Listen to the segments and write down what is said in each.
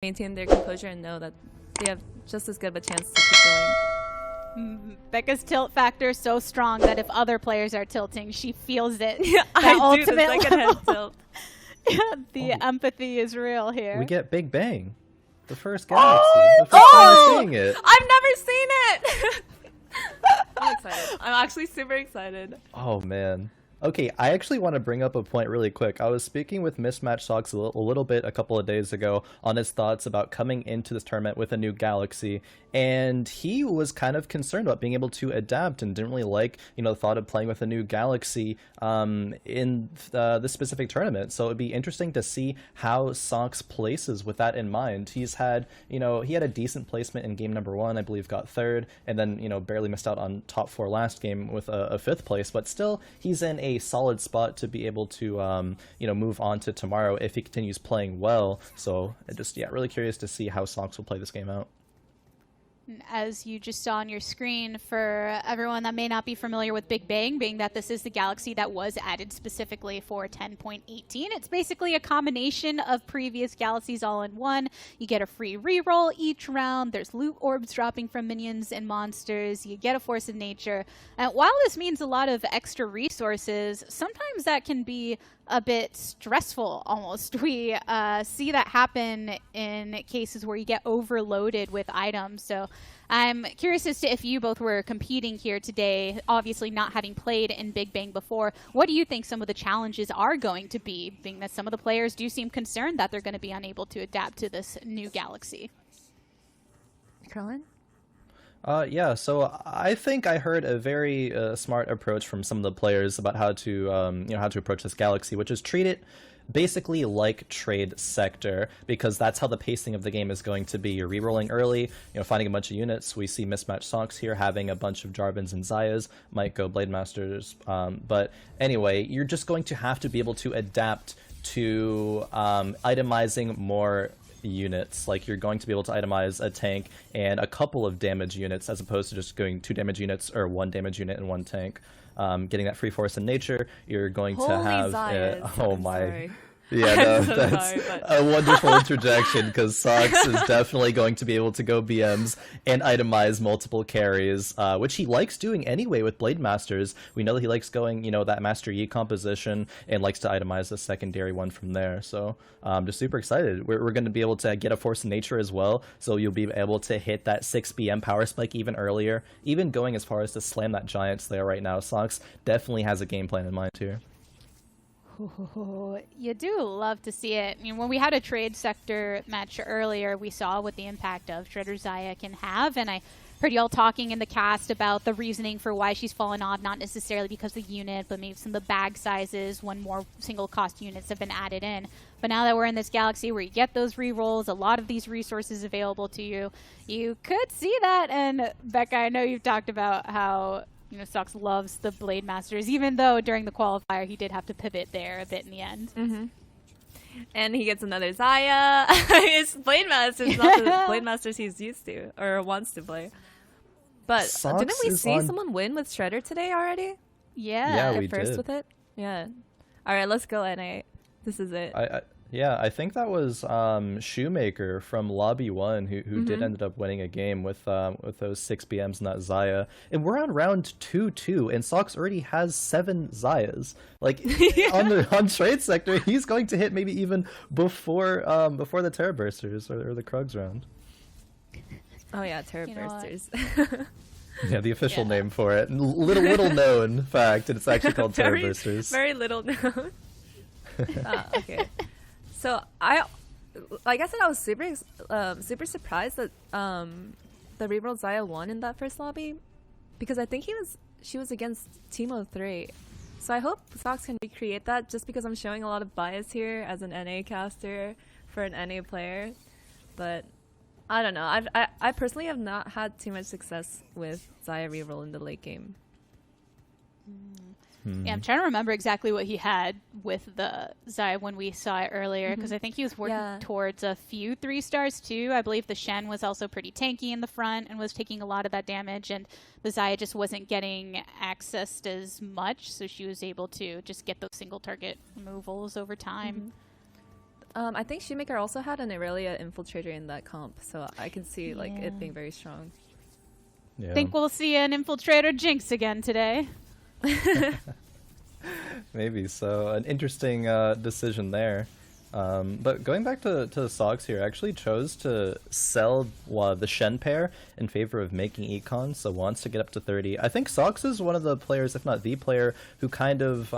maintain their composure and know that they have just as good of a chance to keep going. Becca's tilt factor is so strong that if other players are tilting, she feels it. Yeah, I do the second head tilt. The empathy is real here. We get Big Bang. The first Galaxy. The first time we're seeing it. I've never seen it! I'm excited. I'm actually super excited. Oh, man. Okay, I actually want to bring up a point really quick. I was speaking with Mismatch Socks a little bit a couple of days ago on his thoughts about coming into this tournament with a new Galaxy, and he was kind of concerned about being able to adapt and didn't really like, the thought of playing with a new Galaxy in this specific tournament. So it'd be interesting to see how Socks places with that in mind. He's had, he had a decent placement in game number 1, I believe got 3rd, and then, barely missed out on top 4 last game with a 5th place, but still, he's in a solid spot to be able to move on to tomorrow if he continues playing well. So really curious to see how Socks will play this game out. As you just saw on your screen, for everyone that may not be familiar with Big Bang, being that this is the Galaxy that was added specifically for 10.18, it's basically a combination of previous Galaxies all in one. You get a free reroll each round, there's loot orbs dropping from minions and monsters, you get a force of nature. And while this means a lot of extra resources, sometimes that can be a bit stressful almost. We see that happen in cases where you get overloaded with items. So I'm curious as to if you both were competing here today, obviously not having played in Big Bang before. What do you think some of the challenges are going to be, being that some of the players do seem concerned that they're going to be unable to adapt to this new Galaxy? Caroline? Yeah, so I think I heard a very smart approach from some of the players about how to how to approach this Galaxy, which is treat it basically like trade sector, because that's how the pacing of the game is going to be. You're rerolling early, finding a bunch of units. We see Mismatch Socks here having a bunch of Jarvans and Zayas, might go Blade Masters, but anyway, you're just going to have to be able to adapt to itemizing more units. Like, you're going to be able to itemize a tank and a couple of damage units as opposed to just going 2 damage units or 1 damage unit and 1 tank. Getting that free force in nature, you're going to have oh my sorry. Yeah, no, so that's sorry, a wonderful interjection, because Socks is definitely going to be able to go BMs and itemize multiple carries, which he likes doing anyway with Blade Masters. We know that he likes going, that Master Yi composition and likes to itemize the secondary one from there. So just super excited. We're going to be able to get a Force of Nature as well, so you'll be able to hit that 6 BM power spike even earlier, even going as far as to slam that Giant Slayer right now. Socks definitely has a game plan in mind here. You do love to see it. I mean, when we had a trade sector match earlier, we saw what the impact of Shredder Zaya can have, and I heard y'all talking in the cast about the reasoning for why she's fallen off, not necessarily because of the unit, but maybe some of the bag sizes when more single cost units have been added in. But now that we're in this Galaxy where you get those rerolls, a lot of these resources available to you, you could see that. And Becca, I know you've talked about how Socks loves the Blade Masters, even though during the qualifier he did have to pivot there a bit in the end. Mm-hmm. And he gets another Zaya. It's Blade Masters, not the Blade Masters he's used to or wants to play. But Socks didn't we see someone win with Shredder today already? Yeah, we first did. with it. Yeah. All right, let's go, NA. This is it. Yeah, I think that was Shoemaker from Lobby 1 who did end up winning a game with those 6 BMs and that Zaya. And we're on round 2-2, and Socks already has 7 Zayas. Like, on trade sector, he's going to hit maybe even before the Terror Bursters or the Krugs round. Oh yeah, Terror Bursters. Yeah, the official name for it. Little known fact, and it's actually called Terror Bursters. Very little known. Okay. So like I said, I was super surprised that the reroll Zaya won in that first lobby, because I think she was against Teemo 3. So I hope Socks can recreate that, just because I'm showing a lot of bias here as an NA caster for an NA player. But I don't know. I personally have not had too much success with Zaya reroll in the late game. Yeah, I'm trying to remember exactly what he had with the Zaya when we saw it earlier, because I think he was working towards a few 3-stars too. I believe the Shen was also pretty tanky in the front and was taking a lot of that damage, and the Zaya just wasn't getting accessed as much, so she was able to just get those single target removals over time. I think Shoemaker also had an Aurelia infiltrator in that comp, so I can see like it being very strong. Yeah. Think we'll see an infiltrator Jinx again today. Maybe so. An interesting decision there. But going back to Sox here, I actually chose to sell the Shen pair in favor of making Econ, so wants to get up to 30. I think Sox is one of the players, if not the player, who kind of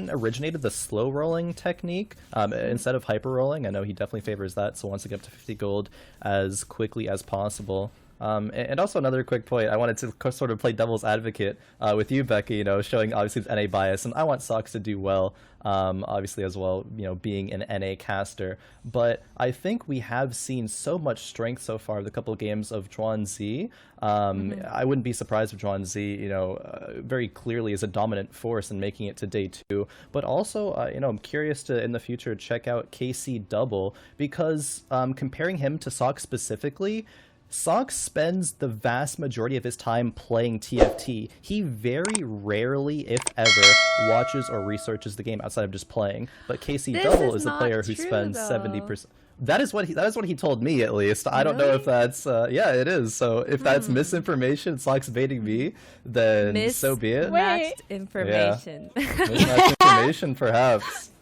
originated the slow rolling technique instead of hyper rolling. I know he definitely favors that, so wants to get up to 50 gold as quickly as possible. And also another quick point, I wanted to sort of play devil's advocate with you, Becky, you know, showing obviously the NA bias, and I want Sox to do well, obviously as well, you know, being an NA caster. But I think we have seen so much strength so far with a couple of games of Zhuan-Zi. I wouldn't be surprised if Zhuan-Zi, you know, very clearly is a dominant force in making it to day 2. But also, you know, I'm curious to, in the future, check out KC Double, because comparing him to Sox specifically, Sox spends the vast majority of his time playing TFT. He very rarely, if ever, watches or researches the game outside of just playing. But KC Double is a player who spends 70%. That is what he told me, at least. I don't know if that's yeah, it is. So if that's misinformation, Sox baiting me, then so be it. Mismatched information. Yeah. Mismatched information, perhaps.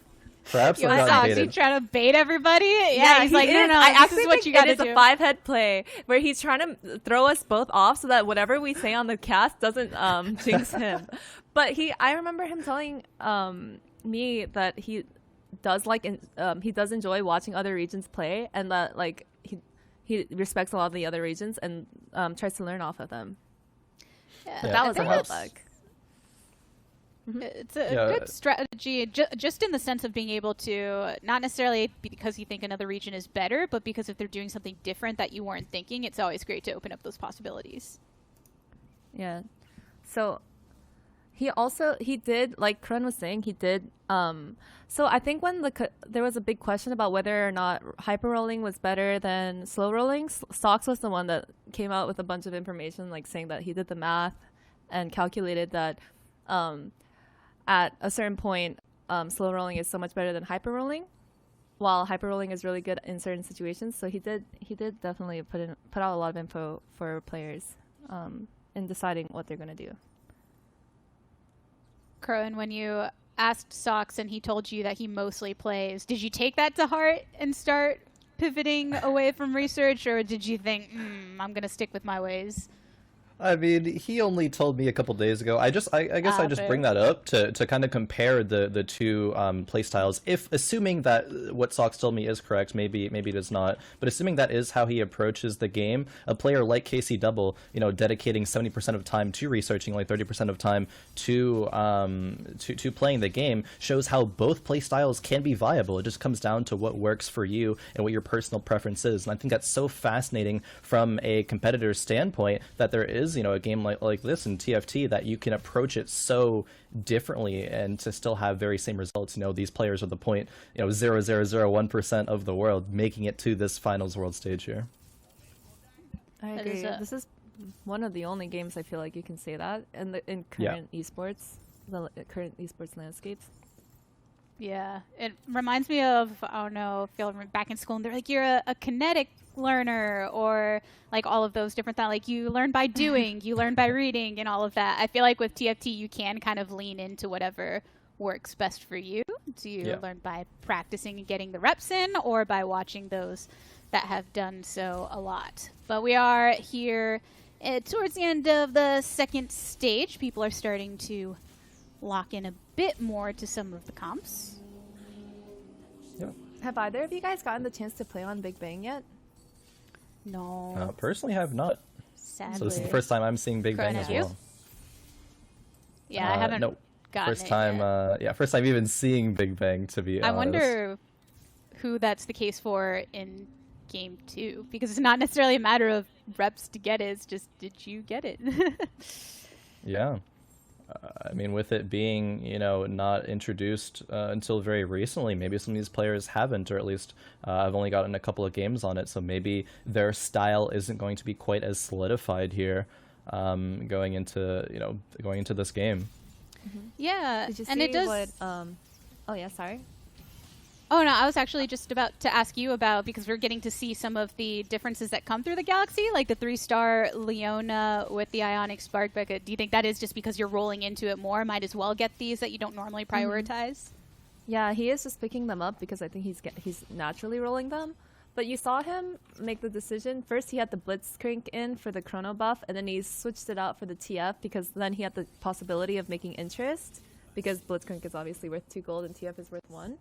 Perhaps I'm not baited. He's trying to bait everybody. Yeah, he's like, no, I this is what you got to do. It is a 5-head play where he's trying to throw us both off so that whatever we say on the cast doesn't jinx him. But I remember him telling me that he does he does enjoy watching other regions play, and that like he respects a lot of the other regions and tries to learn off of them. Yeah, but that was a hold back. It's a good strategy, just in the sense of being able to, not necessarily because you think another region is better, but because if they're doing something different that you weren't thinking, it's always great to open up those possibilities. Yeah. So he did, like Krun was saying, he did. So I think when there was a big question about whether or not hyper rolling was better than slow rolling, Sox was the one that came out with a bunch of information, like saying that he did the math and calculated that at a certain point, slow rolling is so much better than hyper rolling, while hyper rolling is really good in certain situations. So he did definitely put out a lot of info for players in deciding what they're going to do. Crowan, when you asked Sox and he told you that he mostly plays, did you take that to heart and start pivoting away from research, or did you think, I'm going to stick with my ways? I mean, he only told me a couple days ago. I guess I just bring that up to kind of compare the two playstyles. If assuming that what Sox told me is correct, maybe it is not. But assuming that is how he approaches the game, a player like KC Double, you know, dedicating 70% of time to researching, like 30% of time to playing the game, shows how both playstyles can be viable. It just comes down to what works for you and what your personal preference is. And I think that's so fascinating from a competitor's standpoint, that there is, you know, a game like this in TFT that you can approach it so differently and to still have very same results. You know, these players are the 0.0001% of the world making it to this finals world stage here. I agree. This is one of the only games I feel like you can say that in current esports, the current esports landscapes. Yeah, it reminds me of, I don't know, if you'll remember back in school, and they're like, you're a kinetic learner, or like all of those different things. Like you learn by doing, you learn by reading, and all of that. I feel like with TFT, you can kind of lean into whatever works best for you. Do you learn by practicing and getting the reps in, or by watching those that have done so a lot? But we are here towards the end of the second stage. People are starting to lock in a bit more to some of the comps. Yep. Have either of you guys gotten the chance to play on Big Bang yet? No. Personally, I have not. Sadly. So this is the first time I'm seeing Big Bang as well. Yeah, I haven't gotten first time, it yet. First time even seeing Big Bang, to be honest. I wonder who that's the case for in Game 2, because it's not necessarily a matter of reps to get it, it's just, did you get it? Yeah. I mean, with it being, you know, not introduced until very recently, maybe some of these players haven't, or at least I've only gotten a couple of games on it, so maybe their style isn't going to be quite as solidified here going into this game. Yeah, Did you see and it does. oh yeah, sorry. Oh, no, I was actually just about to ask you about, because we're getting to see some of the differences that come through the Galaxy, like the 3-star Leona with the Ionic Spark. But do you think that is just because you're rolling into it more? Might as well get these that you don't normally prioritize? Yeah, he is just picking them up because I think he's naturally rolling them. But you saw him make the decision. First, he had the Blitzcrank in for the Chrono buff, and then he switched it out for the TF because then he had the possibility of making interest because Blitzcrank is obviously worth 2 gold and TF is worth 1.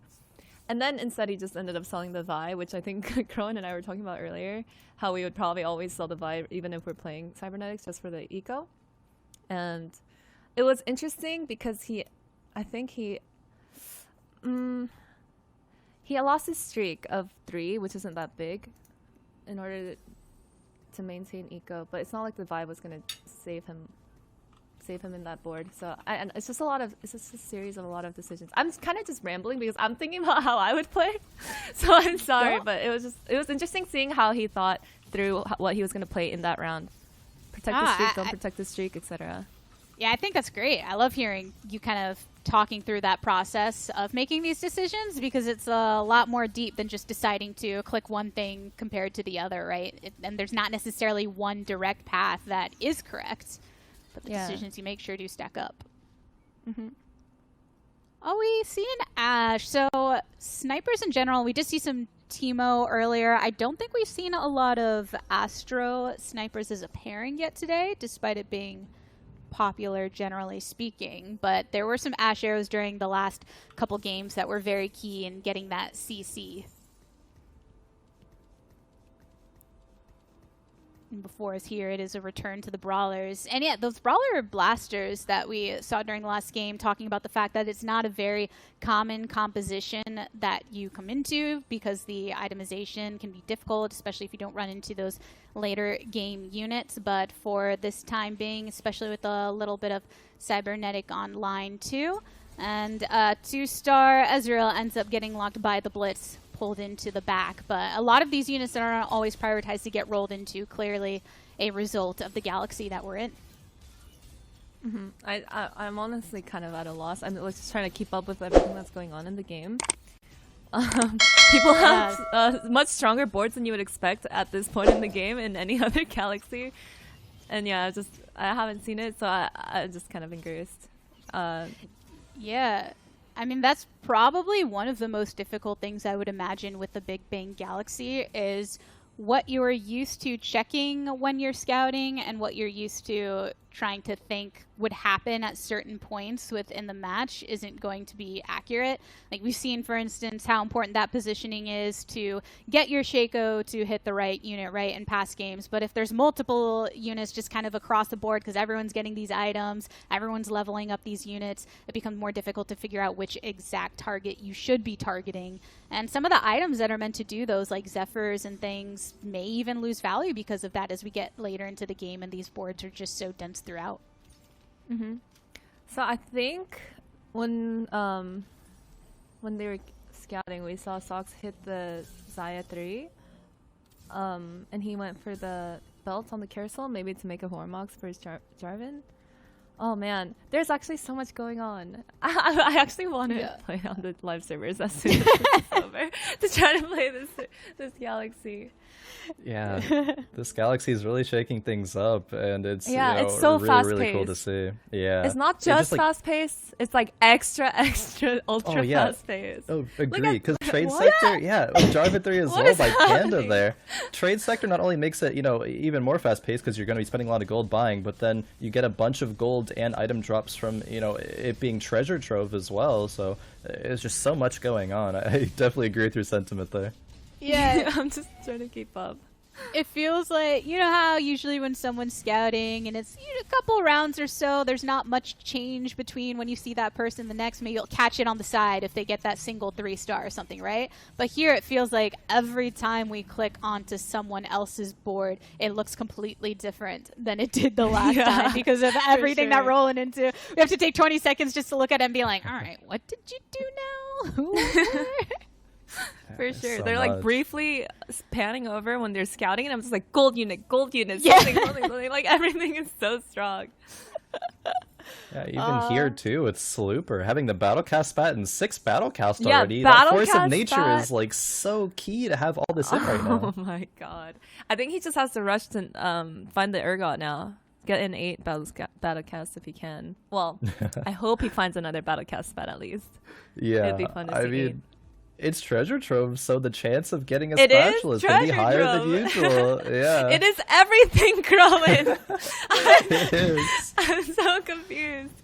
And then instead he just ended up selling the Vi, which I think Crowan and I were talking about earlier, how we would probably always sell the Vi even if we're playing Cybernetics just for the eco. And it was interesting because he lost his streak of 3, which isn't that big, in order to maintain eco. But it's not like the Vi was going to save him in that board. So and it's just a series of a lot of decisions. I'm kind of just rambling because I'm thinking about how I would play. So I'm sorry, but it was interesting seeing how he thought through what he was going to play in that round. Protect the streak, don't protect the streak, etc. Yeah, I think that's great. I love hearing you kind of talking through that process of making these decisions because it's a lot more deep than just deciding to click one thing compared to the other, right? And there's not necessarily one direct path that is correct. But the decisions you make sure do stack up. Oh, we see an Ashe. So snipers in general, we did see some Teemo earlier. I don't think we've seen a lot of Astro snipers as a pairing yet today, despite it being popular generally speaking. But there were some Ashe arrows during the last couple games that were very key in getting that CC. And before us here, it is a return to the Brawlers. And yeah, those Brawler blasters that we saw during the last game, talking about the fact that it's not a very common composition that you come into because the itemization can be difficult, especially if you don't run into those later game units. But for this time being, especially with a little bit of Cybernetic online too, and 2-star Ezreal ends up getting locked by the Blitz, pulled into the back. But a lot of these units that aren't always prioritized to get rolled into, clearly a result of the Galaxy that we're in. I'm honestly kind of at a loss. I'm just trying to keep up with everything that's going on in the game. People have much stronger boards than you would expect at this point in the game in any other Galaxy. And yeah, I haven't seen it, so I'm just kind of engrossed. Yeah. I mean, that's probably one of the most difficult things I would imagine with the Big Bang Galaxy is what you're used to checking when you're scouting and what you're used to trying to think would happen at certain points within the match isn't going to be accurate. Like we've seen, for instance, how important that positioning is to get your Shaco to hit the right unit right in past games. But if there's multiple units just kind of across the board because everyone's getting these items, everyone's leveling up these units, it becomes more difficult to figure out which exact target you should be targeting. And some of the items that are meant to do those, like Zephyrs and things, may even lose value because of that as we get later into the game and these boards are just so dense throughout. So I think when they were scouting, we saw Sox hit the Xayah 3, and he went for the belt on the carousel, maybe to make a Hormox for his Jarvan. Oh man, there's actually so much going on. I actually want to play on the live servers as soon as this is over to try to play this Galaxy. Yeah, this Galaxy is really shaking things up, and it's it's so really, fast-paced. really cool to see. Yeah, it's not just fast-paced; it's like extra, ultra fast-paced. Oh, agree. Because Trade Sector, Jarvan 3 as well by Panda there. Trade Sector not only makes it even more fast-paced because you're going to be spending a lot of gold buying, but then you get a bunch of gold and item drops from it being treasure trove as well. So it's just so much going on. I definitely agree with your sentiment there. Yeah, I'm just trying to keep up. It feels like, how usually when someone's scouting and it's a couple rounds or so, there's not much change between when you see that person the next. Maybe you'll catch it on the side if they get that single 3-star or something, right? But here it feels like every time we click onto someone else's board, it looks completely different than it did the last time because of everything that rolling into. We have to take 20 seconds just to look at it and be like, all right, what did you do now? Who was there? For sure. So They're much. like briefly panning over when they're scouting, and I'm just like, gold unit, something. Like everything is so strong. Yeah, even here too with Slooper having the Battlecast spat and 6 Battlecast Yeah, already. That Force of Battlecast Nature spat. is like so key to have all this in right now. Oh my god. I think he just has to rush to find the Urgot now. Get in 8 Battlecast if he can. Well, I hope he finds another Battlecast spat at least. Yeah, It'd be fun to I see. mean, it's treasure trove, so the chance of getting a It is spatula is going to be treasure higher trove. than usual. Yeah, It is everything, Crowin. it is. I'm so confused.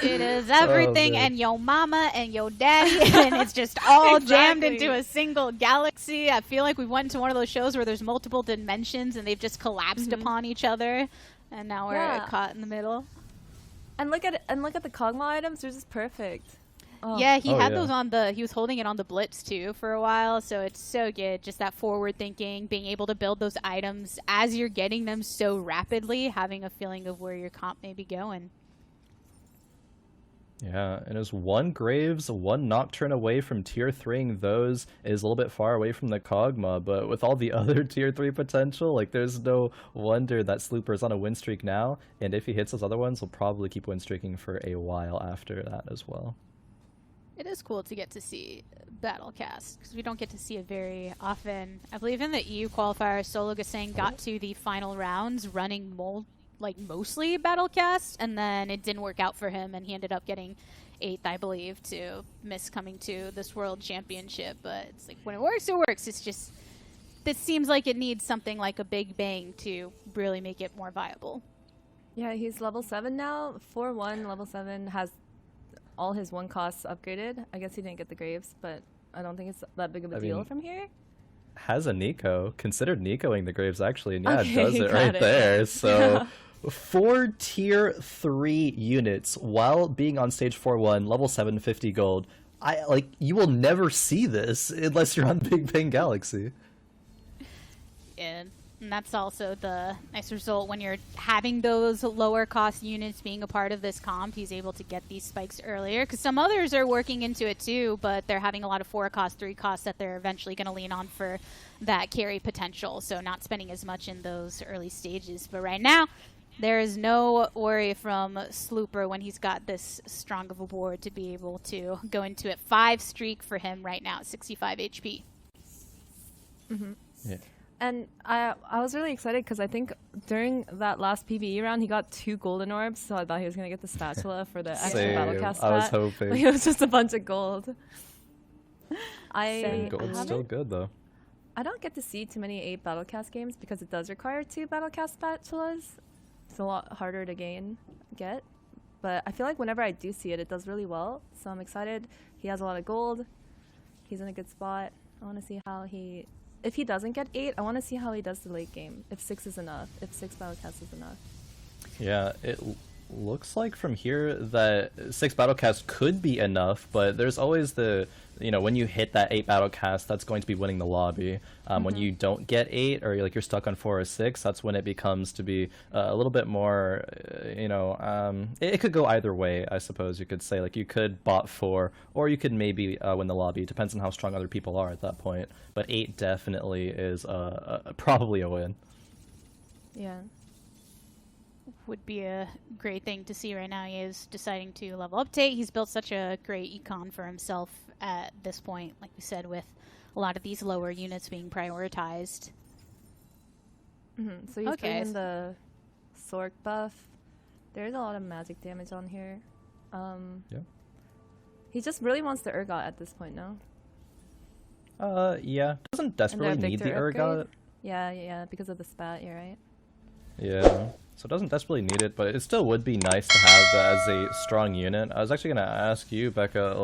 It is everything man. and your mama and your daddy, and it's just all jammed Exactly. into a single galaxy. I feel like we went into one of those shows where there's multiple dimensions and they've just collapsed upon each other, and now we're Yeah. caught in the middle. And look at the Kog'Maw items. They're just perfect. Oh. Yeah, he Oh, had yeah. those on he was holding it on the Blitz too for a while, so it's so good. Just that forward thinking, being able to build those items as you're getting them so rapidly, having a feeling of where your comp may be going. Yeah, and is 1 Graves, 1 Nocturne away from tier 3ing those is a little bit far away from the Kog'Maw, but with all the other tier 3 potential, like there's no wonder that Slooper is on a win streak now, and if he hits those other ones, he'll probably keep win streaking for a while after that as well. It is cool to get to see Battlecast, because we don't get to see it very often. I believe in the EU qualifier, Solo Gassang got to the final rounds running mostly Battlecast, and then it didn't work out for him, and he ended up getting 8th, I believe, to miss coming to this World Championship. But it's like, when it works, it works. It's just, this seems like it needs something like a big bang to really make it more viable. Yeah, he's level 7 now. 4-1, level 7, has all his 1 costs upgraded. I guess he didn't get the Graves, but I don't think it's that big of a deal mean, from here. Has a Nico, considered Nicoing the Graves actually, and yeah, Okay, it does it got right it. there. So 4 tier 3 units while being on stage 4-1, level 750 gold. You will never see this unless you're on Big Bang Galaxy. And that's also the nice result when you're having those lower cost units being a part of this comp. He's able to get these spikes earlier, because some others are working into it too, but they're having a lot of 4 cost, 3 costs that they're eventually going to lean on for that carry potential, so not spending as much in those early stages. But right now, there is no worry from Slooper when he's got this strong of a board to be able to go into it. 5 streak for him right now at 65 HP. Yeah. And I was really excited because I think during that last PvE round, he got 2 golden orbs, so I thought he was going to get the spatula for the extra Same. Battlecast I was stat. hoping. But it was just a bunch of gold. Same. Gold's still good though. I don't get to see too many 8 Battlecast games because it does require 2 Battlecast spatulas. It's a lot harder to get. But I feel like whenever I do see it, it does really well. So I'm excited. He has a lot of gold. He's in a good spot. I want to see how he... If he doesn't get 8, I want to see how he does the late game. If 6 is enough. If 6 Battlecast is enough. Yeah, it looks like from here that 6 Battlecast could be enough, but there's always the, when you hit that 8 Battlecast, that's going to be winning the lobby. When you don't get 8, or you're stuck on 4 or 6, that's when it becomes to be a little bit more, it could go either way, I suppose you could say. Like, you could bot 4, or you could maybe win the lobby. It depends on how strong other people are at that point. But 8 definitely is probably a win. Yeah. Would be a great thing to see right now. He is deciding to level up Tate. He's built such a great econ for himself at this point, like we said, with a lot of these lower units being prioritized. So he's bringing the Sork buff. There's a lot of magic damage on here. Yeah. He just really wants the Urgot at this point, no? Yeah. Doesn't desperately need the Victor Urgot. upgrade? Yeah, because of the spat, you're right. Yeah, so it doesn't desperately need it, but it still would be nice to have that as a strong unit. I was actually going to ask you, Becca,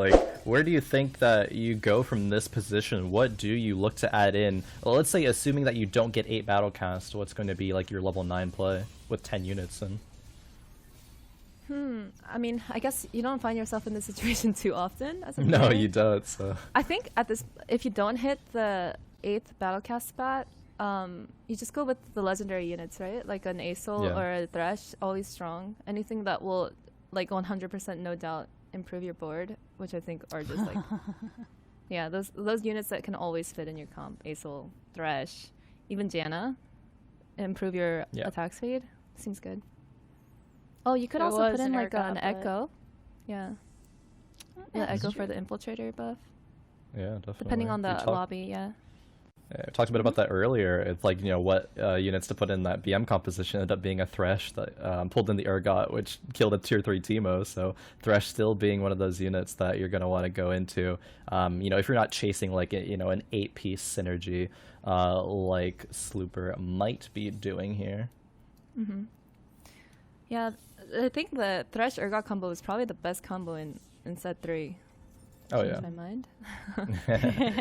where do you think that you go from this position? What do you look to add in? Well, let's say, assuming that you don't get 8 Battlecast, what's going to be your level 9 play with 10 units in? I mean, I guess you don't find yourself in this situation too often as a No, player. you don't, so... I think if you don't hit the 8th Battlecast spat, you just go with the legendary units, right? Like an Asol or a Thresh, always strong. Anything that will, 100% no doubt improve your board, which I think are just yeah, those units that can always fit in your comp. Asol, Thresh, even Janna, improve your attack speed. Seems good. Oh, you could There also was put in an like an Urgot, but- echo. Yeah. The that's echo for true. the infiltrator buff. Yeah, definitely. Depending on the We talked- lobby, yeah. Yeah, we talked a bit about that earlier. It's like, what units to put in that BM composition ended up being a Thresh that pulled in the Urgot, which killed a tier 3 Teemo. So Thresh still being one of those units that you're going to want to go into. If you're not chasing like, an 8-piece synergy like Slooper might be doing here. Mm-hmm. Yeah, I think the Thresh Urgot combo is probably the best combo in set 3. Oh, Changed yeah. my mind.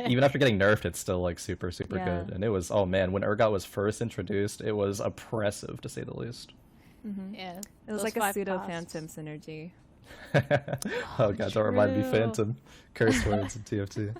Even after getting nerfed, it's still like super Yeah. good. And it was, oh man, when Urgot was first introduced, it was oppressive to say the least. Mm-hmm. Yeah. It those was like a 5 pseudo costs. Phantom synergy. Oh god, don't remind me, true. Phantom. Curse words in TFT.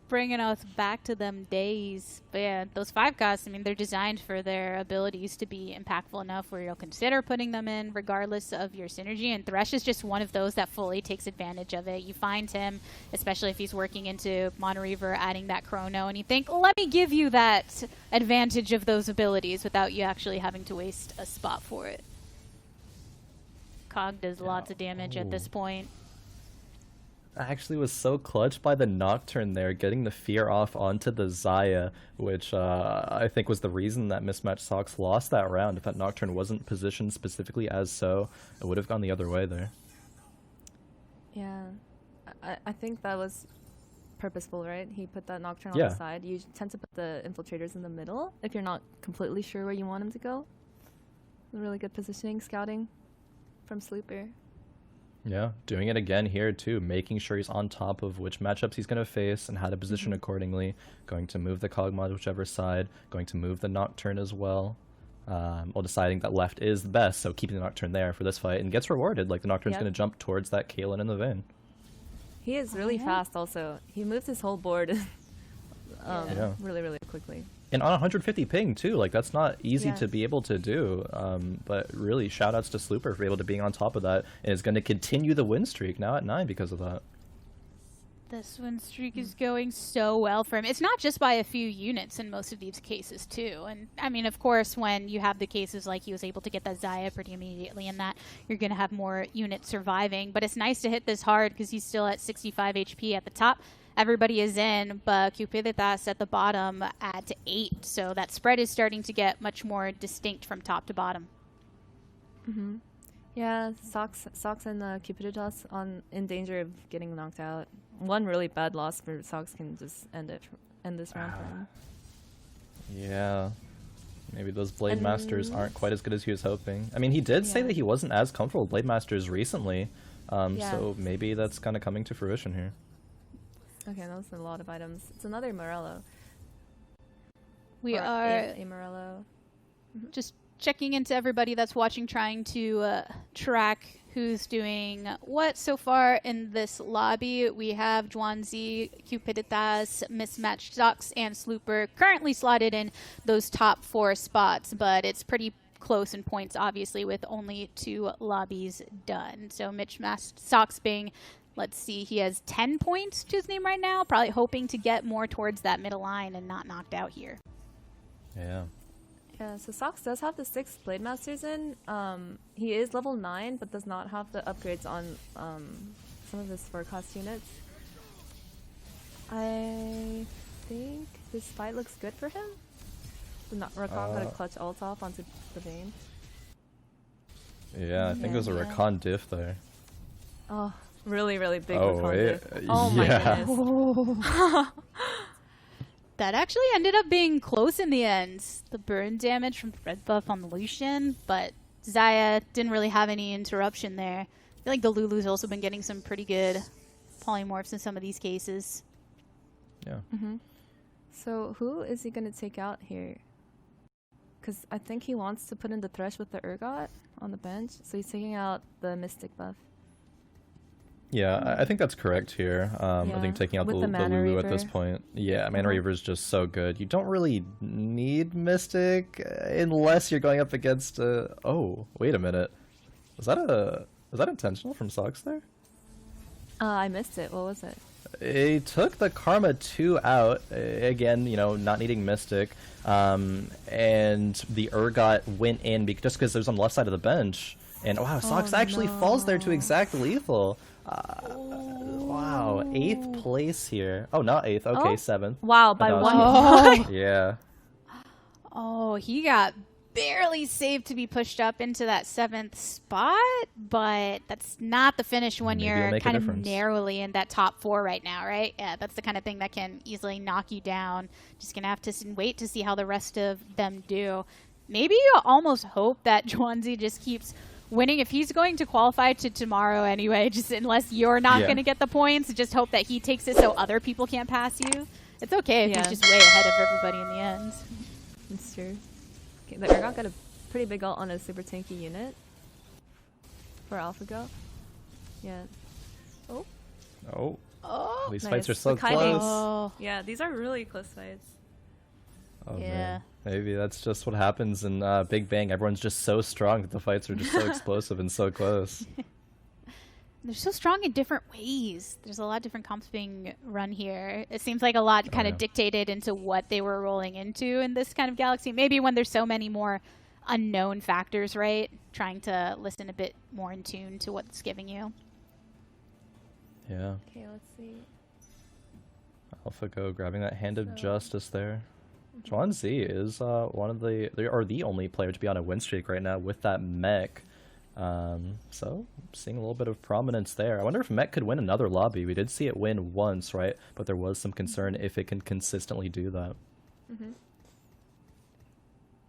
Bringing us back to them days. But yeah, those 5 costs, I mean, they're designed for their abilities to be impactful enough where you'll consider putting them in regardless of your synergy. And Thresh is just one of those that fully takes advantage of it. You find him, especially if he's working into Monoreaver, adding that Chrono, and you think, let me give you that advantage of those abilities without you actually having to waste a spot for it. Cog does lots of damage at this point. I actually was so clutched by the Nocturne there, getting the fear off onto the Xayah, which I think was the reason that Mismatched Socks lost that round. If that Nocturne wasn't positioned specifically as so, it would have gone the other way there. Yeah. I think that was purposeful, right? He put that Nocturne on Yeah. the side. You tend to put the infiltrators in the middle if you're not completely sure where you want him to go. Really good positioning, scouting from Slooper. Yeah, doing it again here too, making sure he's on top of which matchups he's going to face and how to position accordingly. Going to move the Cog mod whichever side, going to move the Nocturne as well. While deciding that left is the best, so keeping the Nocturne there for this fight and gets rewarded. Like the Nocturne's Yep. going to jump towards that Kaelin in the vein. He is really fast also. He moves his whole board Yeah. really, really quickly. And on 150 ping too, like that's not easy Yeah. to be able to do. But really, shout outs to Slooper for able to being on top of that, and is going to continue the win streak now at 9 because of that. This win streak is going so well for him. It's not just by a few units in most of these cases, too. And, I mean, of course, when you have the cases like he was able to get that Xayah pretty immediately and that, you're going to have more units surviving. But it's nice to hit this hard because he's still at 65 HP at the top. Everybody is in, but Cupiditas at the bottom at 8. So that spread is starting to get much more distinct from top to bottom. Mm-hmm. Yeah, Socks and Cupiditas in danger of getting knocked out. One really bad loss for Socks can just end this round for him. Yeah. Maybe those Blade And- Masters aren't quite as good as he was hoping. I mean, he did say Yeah. that he wasn't as comfortable with Blade Masters recently. Yeah. So maybe that's kind of coming to fruition here. Okay, that was a lot of items. It's another Morello. We Or are a Morello. just checking into everybody that's watching, trying to track who's doing what so far in this lobby. We have Juanzi, Cupiditas, Mismatched Socks, and Slooper currently slotted in those top 4 spots, but it's pretty close in points, obviously, with only 2 lobbies done. So Mismatched Socks being, let's see, he has 10 points to his name right now, probably hoping to get more towards that middle line and not knocked out here. Yeah. Yeah, so Socks does have the 6 Blade Masters in. He is level 9, but does not have the upgrades on some of his 4-cost units. I think this fight looks good for him. Rakan got a clutch ult off onto the Bane. Yeah, I think it was a Yeah. Rakan diff there. Oh, really, really big Oh, Rakan wait. diff. Oh my Yeah. goodness. That actually ended up being close in the end. The burn damage from the red buff on the Lucian, but Xayah didn't really have any interruption there. I feel like the Lulu's also been getting some pretty good polymorphs in some of these cases. Yeah. So who is he going to take out here? Because I think he wants to put in the Thresh with the Urgot on the bench. So he's taking out the Mystic buff. Yeah, I think that's correct here. I Yeah, think taking out the with the Mana Lulu at this Reaver. point. Yeah, Mana Reaver is just so good. You don't really need Mystic unless you're going up against. Oh, wait a minute. Was that intentional from Socks there? I missed it. What was it? He took the Karma 2 out, again, not needing Mystic, and the Urgot went in just because there's on the left side of the bench. And wow, Sox actually falls there to exact lethal. Wow, 8th place here. Oh, not 8th. Okay, 7th. Wow, by No, 1 point. Yeah. Oh, he got barely saved to be pushed up into that 7th spot, but that's not the finish when Maybe it'll you're make a kind of difference. narrowly in that top 4 right now, right? Yeah, that's the kind of thing that can easily knock you down. Just gonna have to wait to see how the rest of them do. Maybe you almost hope that Zhuangzi just keeps winning. If he's going to qualify to tomorrow anyway, just unless you're not going to get the points, just hope that he takes it so other people can't pass you. It's okay if he's just way ahead of everybody in the end. That's true. Okay, the Urgot got a pretty big ult on a super tanky unit for AlphaGo. Yeah. Oh. Oh. These Nice. fights are so The kiting. close. Oh. Yeah, these are really close fights. Oh, Yeah. man. Maybe that's just what happens in Big Bang. Everyone's just so strong that the fights are just so explosive and so close. They're so strong in different ways. There's a lot of different comps being run here. It seems like a lot kind of dictated into what they were rolling into in this kind of galaxy. Maybe when there's so many more unknown factors, right? Trying to listen a bit more in tune to what's giving you. Yeah. Okay, let's see. AlphaGo grabbing that hand of justice there. Zhuangzi is one of the only player to be on a win streak right now with that mech. So seeing a little bit of prominence there. I wonder if mech could win another lobby. We did see it win once, right? But there was some concern if it can consistently do that.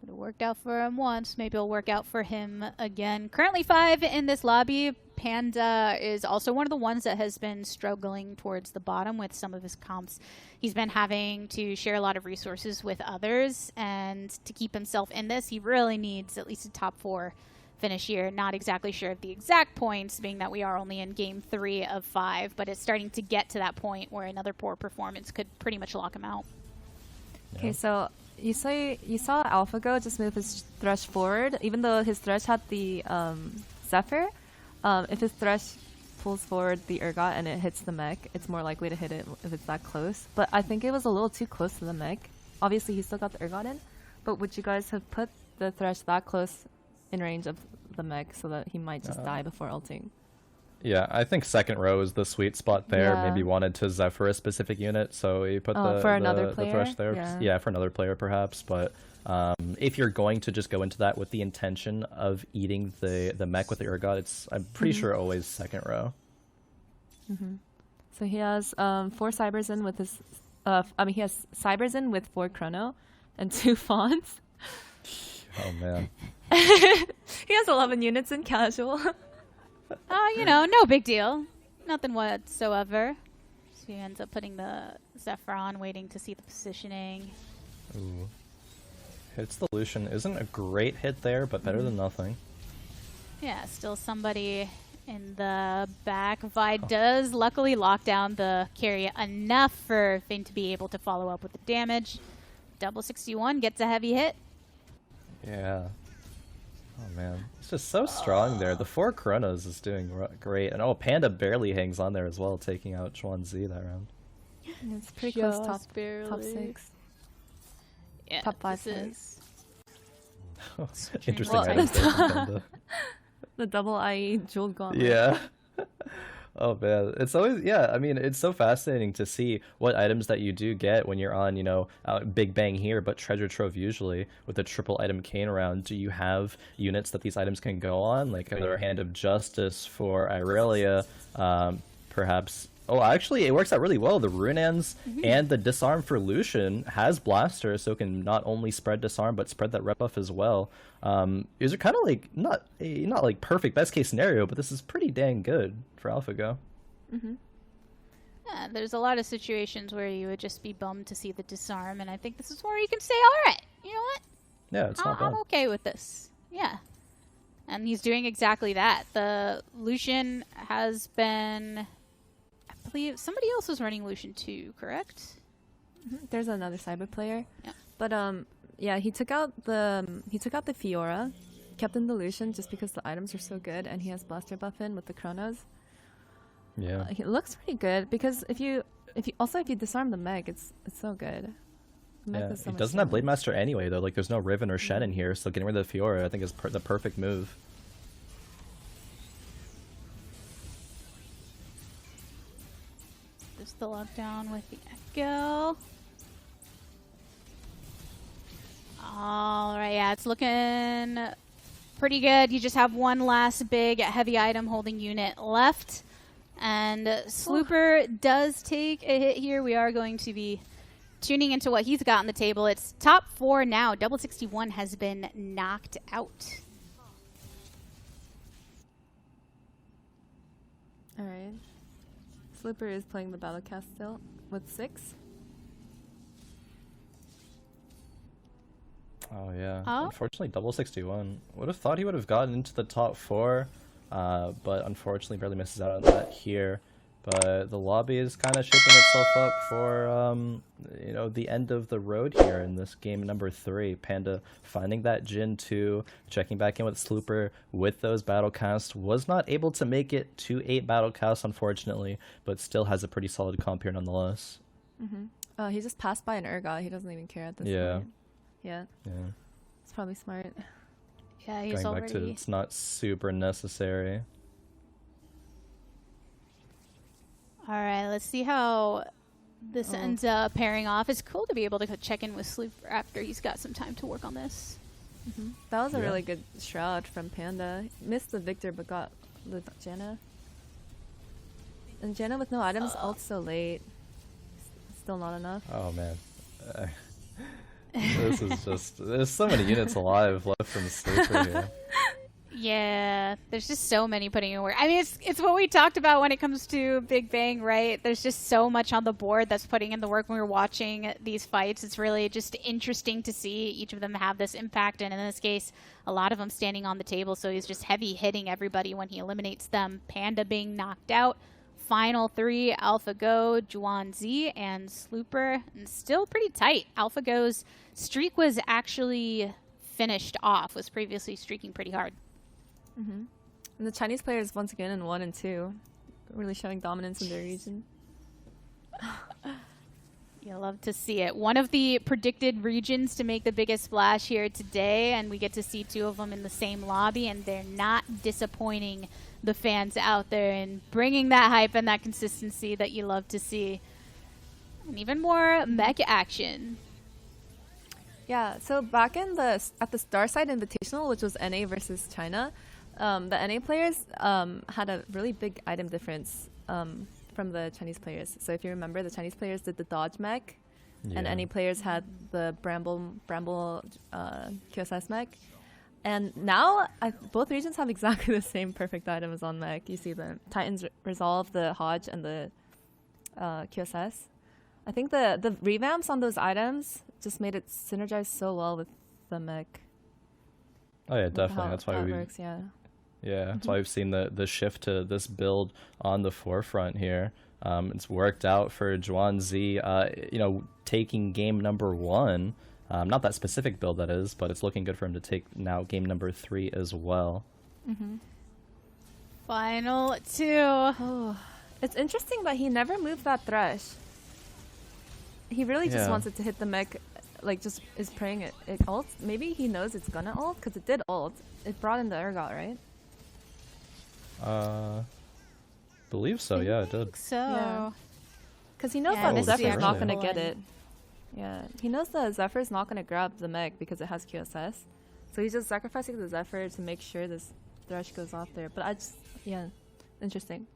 It worked out for him once. Maybe it'll work out for him again. Currently 5 in this lobby. Panda is also one of the ones that has been struggling towards the bottom with some of his comps. He's been having to share a lot of resources with others, and to keep himself in this, he really needs at least a top 4 finish here. Not exactly sure of the exact points, being that we are only in game 3 of 5, but it's starting to get to that point where another poor performance could pretty much lock him out. Okay, so you saw AlphaGo just move his thresh forward, even though his thresh had the Zephyr. If his thresh pulls forward the Urgot and it hits the mech, it's more likely to hit it if it's that close. But I think it was a little too close to the mech. Obviously, he still got the Urgot in, but would you guys have put the thresh that close in range of the mech so that he might just die before ulting? Yeah, I think second row is the sweet spot there. Yeah. Maybe wanted to Zephyr a specific unit, so he put for another the player? thresh there. Yeah. For another player perhaps. But if you're going to just go into that with the intention of eating the mech with the Urgot, I'm pretty sure always second row. So he has 4 Cybers in with his... he has Cybers in with 4 Chrono and 2 Fawns. Oh, man. He has 11 units in casual. No big deal. Nothing whatsoever. So he ends up putting the Zephyr on, waiting to see the positioning. Ooh. Hits the Lucian. Isn't a great hit there, but better than nothing. Yeah, still somebody in the back. Vi does luckily lock down the carry enough for Finn to be able to follow up with the damage. Double 61 gets a heavy hit. Yeah. Oh, man. It's just so strong there. The 4 Chronos is doing great. And Panda barely hangs on there as well, taking out Zhuangzi that round. It's pretty close, top barely. 6. Yeah, Top 5 this is Interesting Well, items there from Panda. The double IE jeweled gauntlet. Yeah. Oh, man. It's always, it's so fascinating to see what items that you do get when you're on, Big Bang here, but Treasure Trove usually with a triple item cane around. Do you have units that these items can go on? Like another Hand of Justice for Irelia, perhaps. Oh, actually, it works out really well. The Runans and the Disarm for Lucian has Blaster, so it can not only spread Disarm, but spread that rep buff as well. These are kind of like, not like perfect best case scenario, but this is pretty dang good for AlphaGo. Yeah, there's a lot of situations where you would just be bummed to see the Disarm, and I think this is where you can say, all right, you know what? Yeah, it's not bad. I'm okay with this. Yeah. And he's doing exactly that. The Lucian has been... I believe somebody else was running Lucian too, correct? There's another cyber player. Yeah. But he took out the Fiora, kept in the Lucian just because the items are so good, and he has Blaster buff in with the Chronos. Yeah. It looks pretty good because if you disarm the mech, it's so good. The mech is so He much doesn't have damage. Blade Master anyway though. Like there's no Riven or Shen in here, so getting rid of the Fiora I think is the perfect move. the lockdown with the Echo. All right, yeah, it's looking pretty good. You just have one last big heavy item holding unit left. And Slooper does take a hit here. We are going to be tuning into what he's got on the table. It's top 4 now. Double 61 has been knocked out. All right. Slooper is playing the Battlecast still with 6. Oh, yeah. Oh. Unfortunately, double 61. Would have thought he would have gotten into the top 4, but unfortunately barely misses out on that here. But the lobby is kind of shaping itself up for, you know, the end of the road here in this game number 3. Panda finding that Jin 2, checking back in with Slooper with those battlecasts. Was not able to make it to 8 battlecasts, unfortunately, but still has a pretty solid comp here nonetheless. Oh, he just passed by an Urgot. He doesn't even care at this point. Yeah. It's probably smart. Yeah, he's Going back to it's not super necessary. All right, let's see how this ends up pairing off. It's cool to be able to check in with Slooper after he's got some time to work on this. That was a really good shroud from Panda. Missed the Victor, but got the Janna. And Janna with no items, ult so late. Still not enough. Oh, man. This is just... There's so many units alive left from Slooper here. Yeah, there's just so many putting in work. I mean, it's what we talked about when it comes to Big Bang, right? There's just so much on the board that's putting in the work when we're watching these fights. It's really just interesting to see each of them have this impact, and in this case, a lot of them standing on the table, so he's just heavy hitting everybody when he eliminates them. Panda being knocked out. Final 3, AlphaGo, Juan Z, and Slooper, and still pretty tight. AlphaGo's streak was actually finished off, was previously streaking pretty hard. And the Chinese players once again in 1 and 2, really showing dominance in their region. You love to see it. One of the predicted regions to make the biggest splash here today, and we get to see 2 of them in the same lobby, and they're not disappointing the fans out there and bringing that hype and that consistency that you love to see. And even more mech action. Yeah, so back in the at the Starside Invitational, which was NA versus China, the NA players had a really big item difference from the Chinese players. So if you remember, the Chinese players did the dodge mech, and NA players had the bramble QSS mech. And now both regions have exactly the same perfect items on mech. You see the Titans Resolve, the Hodge, and the QSS. I think the revamps on those items just made it synergize so well with the mech. Oh yeah, definitely. That's why works, that's why we've seen the shift to this build on the forefront here. It's worked out for Juan Z, you know, taking game number 1. Not that specific build, that is, but it's looking good for him to take now game number 3 as well. Final 2. Oh, it's interesting that he never moved that Thresh. He really just wants it to hit the mech, like just is praying it ults. Maybe he knows it's gonna ult, because it did ult. It brought in the Urgot, right? Believe so, yeah, it did. So, because he knows that Zephyr's not gonna get it. Yeah, he knows that Zephyr's not gonna grab the mech because it has QSS. So he's just sacrificing the Zephyr to make sure this Thresh goes off there. But I just, interesting.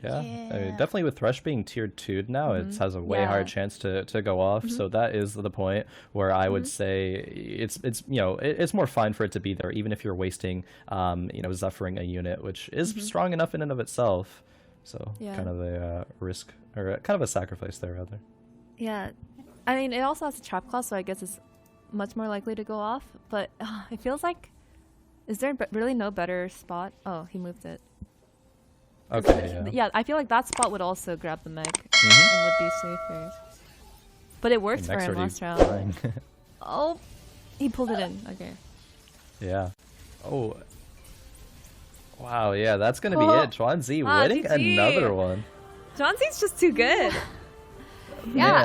Yeah, I mean, definitely with Thresh being tier 2'd now, it has a way higher chance to go off. So that is the point where I would say it's you know, it's more fine for it to be there, even if you're wasting you know, Zephyring a unit, which is strong enough in and of itself. So kind of a risk, or kind of a sacrifice there, rather. Yeah, I mean, it also has a trap clause, so I guess it's much more likely to go off. But it feels like, is there really no better spot? Oh, he moved it. Okay, yeah, I feel like that spot would also grab the mech and would be safer. But it worked for him last round. Oh, he pulled it in. Okay. Yeah. Oh. Wow, yeah, that's going to be it. Juan Z winning GG. another one. Juan Z's just too good. yeah,